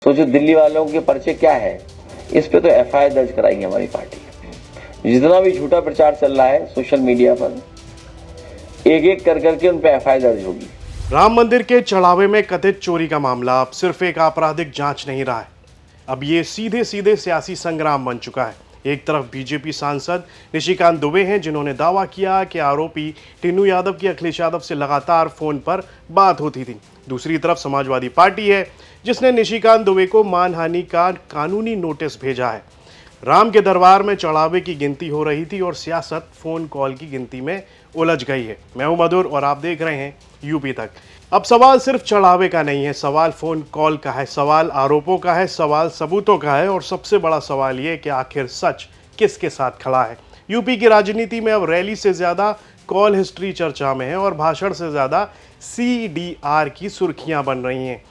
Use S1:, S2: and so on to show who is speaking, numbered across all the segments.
S1: तो जो दिल्ली वालों के पर्चे क्या है, इस पे तो एफआईआर दर्ज कराएंगे हमारी पार्टी। जितना भी झूठा प्रचार चल रहा है सोशल मीडिया पर, एक एक कर करके उन पे एफआईआर दर्ज होगी।
S2: राम मंदिर के चढ़ावे में कथित चोरी का मामला अब सिर्फ एक आपराधिक जांच नहीं रहा है, अब ये सीधे सीधे सियासी संग्राम बन चुका है। एक तरफ बीजेपी सांसद निशिकांत दुबे हैं, जिन्होंने दावा किया कि आरोपी टिन्नू यादव की अखिलेश यादव से लगातार फोन पर बात होती थी। दूसरी तरफ समाजवादी पार्टी है, जिसने निशिकांत दुबे को मानहानि का कानूनी नोटिस भेजा है। राम के दरबार में चढ़ावे की गिनती हो रही थी और सियासत फोन कॉल की गिनती में उलझ गई है। मैं हूं मधुर और आप देख रहे हैं यूपी तक। अब सवाल सिर्फ चढ़ावे का नहीं है, सवाल फोन कॉल का है, सवाल आरोपों का है, सवाल सबूतों का है और सबसे बड़ा सवाल ये कि आखिर सच किसके साथ खड़ा है। यूपी की राजनीति में अब रैली से ज्यादा कॉल हिस्ट्री चर्चा में है और भाषण से ज्यादा CDR की सुर्खियां बन रही हैं।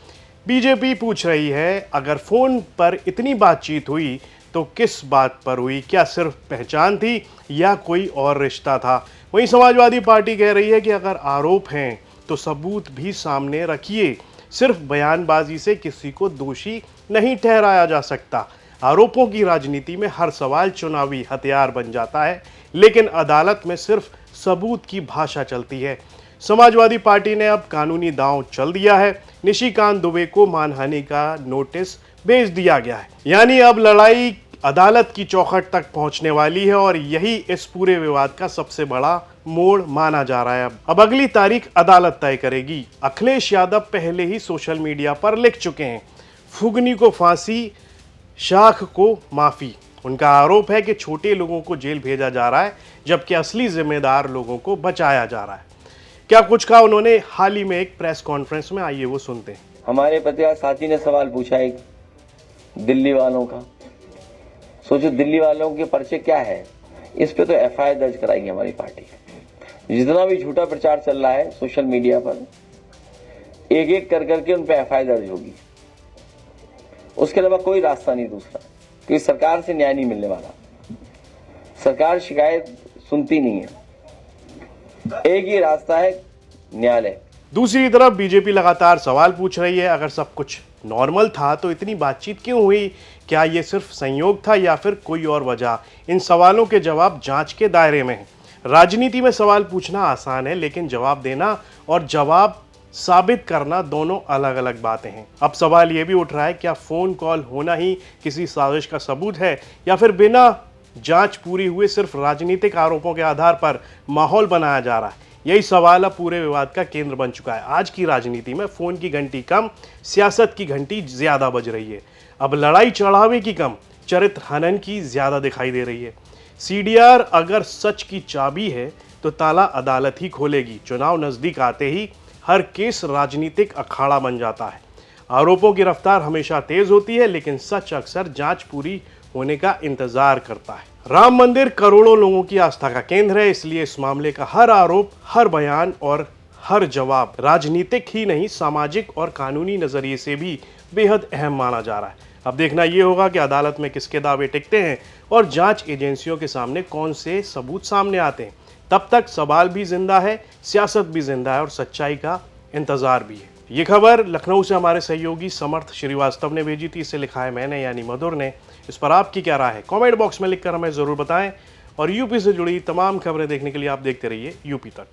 S2: बीजेपी पूछ रही है, अगर फोन पर इतनी बातचीत हुई तो किस बात पर हुई? क्या सिर्फ पहचान थी या कोई और रिश्ता था? वहीं समाजवादी पार्टी कह रही है कि अगर आरोप हैं तो सबूत भी सामने रखिए, सिर्फ बयानबाजी से किसी को दोषी नहीं ठहराया जा सकता। आरोपों की राजनीति में हर सवाल चुनावी हथियार बन जाता है, लेकिन अदालत में सिर्फ सबूत की भाषा चलती है। समाजवादी पार्टी ने अब कानूनी दांव चल दिया है, निशिकांत दुबे को मानहानि का नोटिस भेज दिया गया है। यानी अब लड़ाई अदालत की चौखट तक पहुंचने वाली है और यही इस पूरे विवाद का सबसे बड़ा मोड़ माना जा रहा है। अब अगली तारीख अदालत तय करेगी। अखिलेश यादव पहले ही सोशल मीडिया पर लिख चुके हैं, फुगनी को फांसी, शाख को माफी। उनका आरोप है कि छोटे लोगों को जेल भेजा जा रहा है, जबकि असली जिम्मेदार लोगों को बचाया जा रहा है। क्या कुछ कहा उन्होंने हाल ही में एक प्रेस कॉन्फ्रेंस में, आइए वो सुनते हैं।
S1: हमारे पत्रकार साथी ने सवाल पूछा है दिल्ली वालों का, सोचो दिल्ली वालों के पर्चे क्या है, इस पे तो एफआईआर दर्ज कराएंगे हमारी पार्टी। जितना भी झूठा प्रचार चल रहा है सोशल मीडिया पर, एक एक कर करके उन पे एफआईआर दर्ज होगी। उसके अलावा कोई रास्ता नहीं दूसरा, क्योंकि सरकार से न्याय नहीं मिलने वाला। सरकार शिकायत सुनती नहीं है, एक ही रास्ता है, न्यायालय।
S2: दूसरी तरफ बीजेपी लगातार सवाल पूछ रही है, अगर सब कुछ नॉर्मल था तो इतनी बातचीत क्यों हुई? क्या ये सिर्फ संयोग था या फिर कोई और वजह? इन सवालों के जवाब जांच के दायरे में हैं। राजनीति में सवाल पूछना आसान है, लेकिन जवाब देना और जवाब साबित करना दोनों अलग अलग बातें हैं। अब सवाल ये भी उठ रहा है, क्या फोन कॉल होना ही किसी साजिश का सबूत है या फिर बिना जांच पूरी हुए सिर्फ राजनीतिक आरोपों के आधार पर माहौल बनाया जा रहा है? यही सवाल अब पूरे विवाद का केंद्र बन चुका है। आज की राजनीति में फोन की घंटी कम, सियासत की घंटी ज्यादा बज रही है। अब लड़ाई चढ़ावे की कम, चरित्र हनन की ज्यादा दिखाई दे रही है। CDR अगर सच की चाबी है तो ताला अदालत ही खोलेगी। चुनाव नजदीक आते ही हर केस राजनीतिक अखाड़ा बन जाता है। आरोपों की रफ्तार हमेशा तेज होती है, लेकिन सच अक्सर जांच पूरी होने का इंतजार करता है। राम मंदिर करोड़ों लोगों की आस्था का केंद्र है, इसलिए इस मामले का हर आरोप, हर बयान और हर जवाब राजनीतिक ही नहीं, सामाजिक और कानूनी नजरिए से भी बेहद अहम माना जा रहा है। अब देखना यह होगा कि अदालत में किसके दावे टिकते हैं और जांच एजेंसियों के सामने कौन से सबूत सामने आते हैं। तब तक सवाल भी जिंदा है, सियासत भी जिंदा है और सच्चाई का इंतजार भी है। ये खबर लखनऊ से हमारे सहयोगी समर्थ श्रीवास्तव ने भेजी थी। इसे लिखा है मैंने, यानी मधुर ने। इस पर आपकी क्या राय है? कमेंट बॉक्स में लिखकर हमें जरूर बताएं और यूपी से जुड़ी तमाम खबरें देखने के लिए आप देखते रहिए यूपी तक।